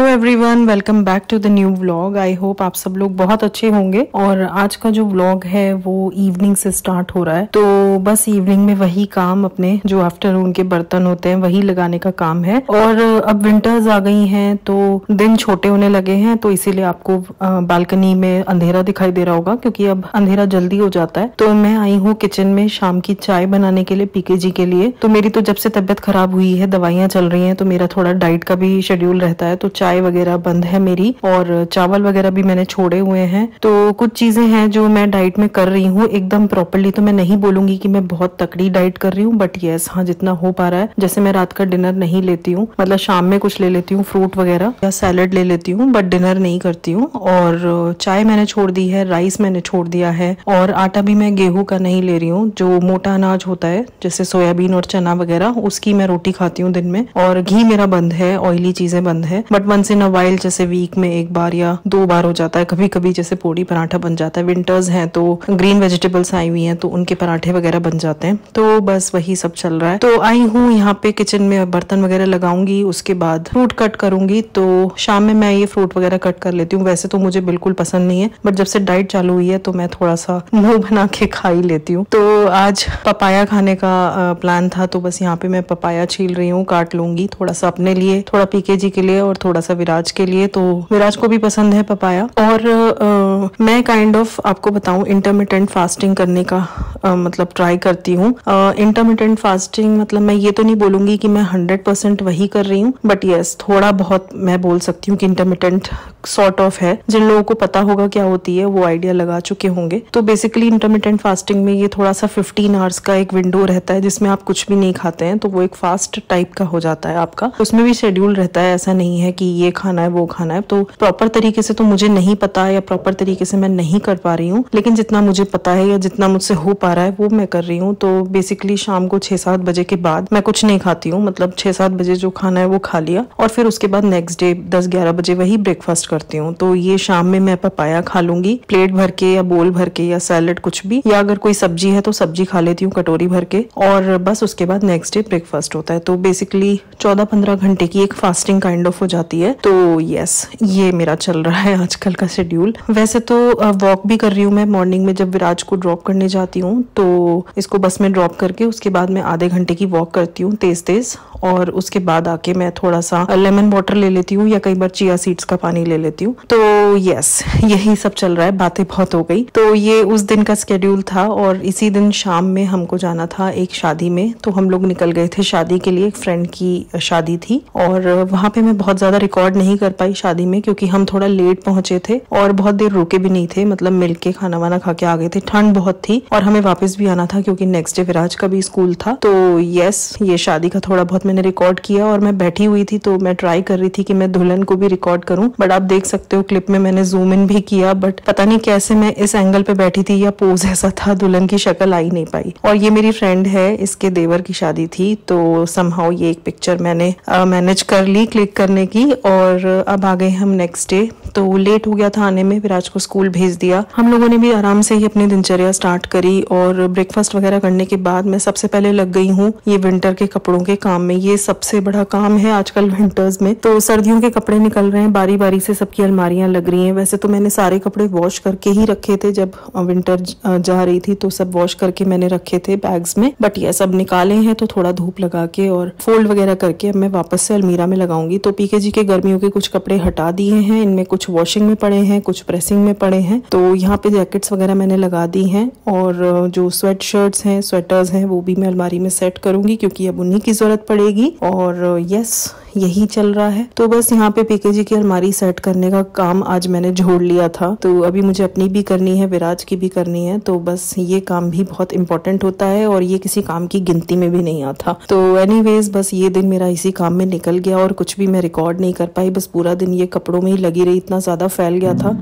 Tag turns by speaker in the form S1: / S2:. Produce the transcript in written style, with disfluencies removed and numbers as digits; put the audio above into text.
S1: Hello everyone, welcome back to the new vlog. I hope आप सब लोग बहुत अच्छे होंगे। और आज का जो व्लॉग है वो इवनिंग से स्टार्ट हो रहा है, तो बस इवनिंग में वही काम, अपने जो आफ्टरनून के बर्तन होते हैं वही लगाने का काम है। और अब विंटर्स आ गई हैं तो दिन छोटे होने लगे हैं, तो इसीलिए आपको बालकनी में अंधेरा दिखाई दे रहा होगा क्योंकि अब अंधेरा जल्दी हो जाता है। तो मैं आई हूँ किचन में शाम की चाय बनाने के लिए पीके जी के लिए। तो मेरी तो जब से तबियत खराब हुई है, दवाइयाँ चल रही हैं, तो मेरा थोड़ा डाइट का भी शेड्यूल रहता है, तो चाय वगैरह बंद है मेरी और चावल वगैरह भी मैंने छोड़े हुए हैं। तो कुछ चीजें हैं जो मैं डाइट में कर रही हूँ। एकदम प्रॉपरली तो मैं नहीं बोलूंगी कि मैं बहुत तकड़ी डाइट कर रही हूँ, बट यस हाँ, जितना हो पा रहा है। जैसे मैं रात का डिनर नहीं लेती हूँ, मतलब शाम में कुछ ले लेती हूँ, फ्रूट वगैरह या सैलेड ले लेती हूँ, बट डिनर नहीं करती हूँ। और चाय मैंने छोड़ दी है, राइस मैंने छोड़ दिया है, और आटा भी मैं गेहूं का नहीं ले रही हूँ। जो मोटा अनाज होता है जैसे सोयाबीन और चना वगैरह, उसकी मैं रोटी खाती हूँ दिन में। और घी मेरा बंद है, ऑयली चीजें बंद है, but once in a while जैसे वीक में एक बार या 2 बार हो जाता है। कभी कभी जैसे पोड़ी पराठा बन जाता है, विंटर्स हैं तो ग्रीन वेजिटेबल्स आई हुई हैं तो उनके पराठे वगैरह बन जाते हैं। तो बस वही सब चल रहा है। तो आई हूँ यहाँ पे किचन में, बर्तन वगैरह लगाऊंगी, उसके बाद फ्रूट कट करूंगी। तो शाम में मैं ये फ्रूट वगैरह कट कर लेती हूँ। वैसे तो मुझे बिल्कुल पसंद नहीं है, बट जब से डाइट चालू हुई है तो मैं थोड़ा सा मुंह बना के खा ही लेती हूँ। तो आज पपाया खाने का प्लान था, तो बस यहाँ पे मैं पपाया छील रही हूँ, काट लूंगी। थोड़ा सा अपने लिए, थोड़ा पीके जी के लिए और थोड़ा सा विराज के लिए। तो विराज को भी पसंद है पपाया। और मैं काइंड ऑफ आपको बताऊं, इंटरमिटेंट फास्टिंग करने का मतलब ट्राई करती हूँ। इंटरमिटेंट फास्टिंग मतलब मैं ये तो नहीं बोलूंगी कि मैं 100% वही कर रही हूँ, बट यस थोड़ा बहुत मैं बोल सकती हूँ कि इंटरमिटेंट सॉर्ट ऑफ है। जिन लोगों को पता होगा क्या होती है वो आइडिया लगा चुके होंगे। तो बेसिकली इंटरमिटेंट फास्टिंग में ये थोड़ा सा 15 आवर्स का एक विंडो रहता है जिसमें आप कुछ भी नहीं खाते हैं, तो वो एक फास्ट टाइप का हो जाता है आपका। उसमें भी शेड्यूल रहता है, ऐसा नहीं है कि ये खाना है वो खाना है। तो प्रॉपर तरीके से तो मुझे नहीं पता या प्रॉपर तरीके से मैं नहीं कर पा रही हूँ, लेकिन जितना मुझे पता है या जितना मुझसे हो पा रहा है वो मैं कर रही हूँ। तो बेसिकली शाम को 6-7 बजे के बाद मैं कुछ नहीं खाती हूँ, मतलब 6-7 बजे जो खाना है वो खा लिया, और फिर उसके बाद नेक्स्ट डे 10-11 बजे वही ब्रेकफास्ट करती हूँ। तो ये शाम में मैं पपाया खा लूंगी, प्लेट भर के या बोल भर के या सैलेड कुछ भी, या अगर कोई सब्जी है तो सब्जी खा लेती हूँ कटोरी भर के, और बस उसके बाद नेक्स्ट डे ब्रेकफास्ट होता है। तो बेसिकली 14-15 घंटे की एक फास्टिंग काइंड ऑफ हो जाती है। तो यस, ये मेरा चल रहा है आजकल का शेड्यूल। वैसे तो वॉक भी कर रही हूँ मैं मॉर्निंग में, जब विराज को ड्रॉप करने जाती हूँ तो इसको बस में ड्रॉप करके उसके बाद मैं आधे घंटे की वॉक करती हूँ तेज तेज, और उसके बाद आके मैं थोड़ा सा लेमन वाटर ले लेती हूँ या कई बार चिया सीड्स का पानी ले लेती हूँ। तो यस, यही सब चल रहा है। बातें बहुत हो गई। तो ये उस दिन का स्केड्यूल था, और इसी दिन शाम में हमको जाना था एक शादी में, तो हम लोग निकल गए थे शादी के लिए। एक फ्रेंड की शादी थी, और वहां पे मैं बहुत ज्यादा रिकॉर्ड नहीं कर पाई शादी में क्योंकि हम थोड़ा लेट पहुंचे थे और बहुत देर रुके भी नहीं थे, मतलब मिलके खाना वाना खा के आ गए थे। ठंड बहुत थी और हमें वापस भी आना था क्योंकि नेक्स्ट डे विराज का भी स्कूल था। तो यस, ये शादी का थोड़ा बहुत मैंने रिकॉर्ड किया, और मैं बैठी हुई थी तो मैं ट्राई कर रही थी कि मैं दुल्हन को भी रिकॉर्ड करूं, बट आप देख सकते हो क्लिप में मैंने जूम इन भी किया, बट पता नहीं कैसे मैं इस एंगल पे बैठी थी या पोज ऐसा था, दुल्हन की शक्ल आ ही नहीं पाई। और ये मेरी फ्रेंड है, इसके देवर की शादी थी, तो समहाउ ये एक पिक्चर मैंने मैनेज कर ली क्लिक करने की। और अब आ गए हम नेक्स्ट डे, तो लेट हो गया था आने में, विराज को स्कूल भेज दिया। हम लोगों ने भी आराम से ही अपनी दिनचर्या स्टार्ट करी, और ब्रेकफास्ट वगैरह करने के बाद मैं सबसे पहले लग गई हूँ ये विंटर के कपड़ों के काम में। ये सबसे बड़ा काम है आजकल विंटर्स में। तो सर्दियों के कपड़े निकल रहे हैं, बारी बारी से सबकी अलमारियां लग रही हैं। वैसे तो मैंने सारे कपड़े वॉश करके ही रखे थे, जब विंटर जा रही थी तो सब वॉश करके मैंने रखे थे बैग्स में, बट ये सब निकाले हैं तो थोड़ा धूप लगा के और फोल्ड वगैरह करके अब मैं वापस से अलमीरा में लगाऊंगी। तो पीके जी के गर्मियों के कुछ कपड़े हटा दिए हैं, इनमें कुछ वॉशिंग में पड़े हैं, कुछ प्रेसिंग में पड़े हैं। तो यहाँ पे जैकेट्स वगैरह मैंने लगा दी हैं, और जो स्वेट शर्ट्स हैं, स्वेटर्स हैं, वो भी मैं अलमारी में सेट करूंगी क्योंकि अब उन्हीं की जरूरत पड़ेगी। और यस, यही चल रहा है। तो बस यहाँ पे पीके जी की अलमारी सेट करने का काम आज मैंने जोड़ लिया था, तो अभी मुझे अपनी भी करनी है, विराज की भी करनी है। तो बस ये काम भी बहुत इंपॉर्टेंट होता है, और ये किसी काम की गिनती में भी नहीं आता। तो एनीवेज बस ये दिन मेरा इसी काम में निकल गया, और कुछ भी मैं रिकॉर्ड नहीं कर पाई। बस पूरा दिन ये कपड़ों में ही लगी रही, इतना ज्यादा फैल गया था।